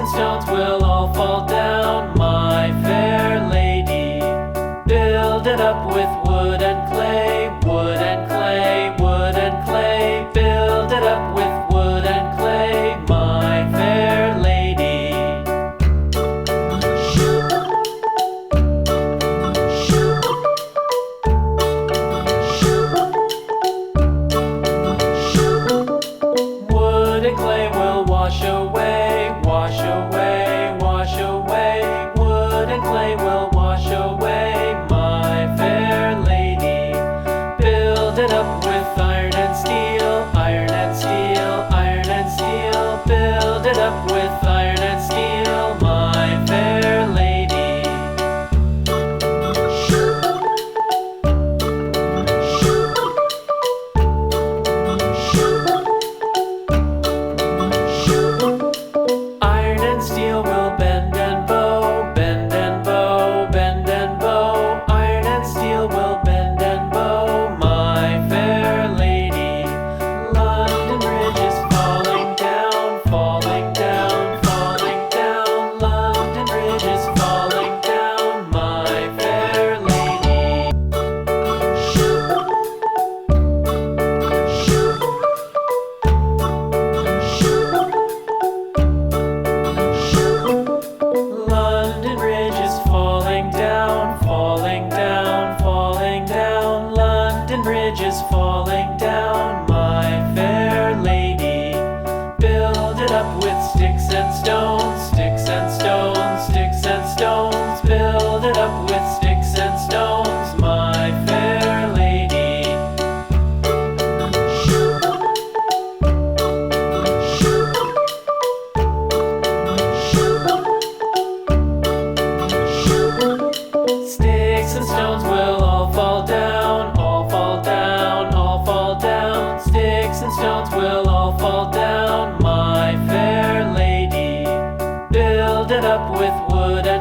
stones will all fall down, my fair lady. Build it up with wood and clay, wood and clay, wood and clay. Build it up with wood and clay, my fair lady. Wood and clay will wash away, wash away, wash away. Wood and clay will wash away, my fair lady. Build it up with iron and steel, iron and steel, iron and steel. Build it up with iron and steel, my fair lady. Iron and steel will bend and bow, bend and bow, bend and bow. Iron and steel will bend and bow, my fair lady. London Bridge is falling down, falling down, falling down. London Bridge is falling down, my fair lady. London Bridge is falling down, falling down, falling down. London Bridge is falling down, my fair lady. Build it up with sticks and stones, sticks and stones, sticks and stones. Build it up with sticks and stones, my fair lady. Sticks and stones will all fall down, all fall down, all fall down. Sticks and stones will all fall down, my fair lady. Build it up with wood and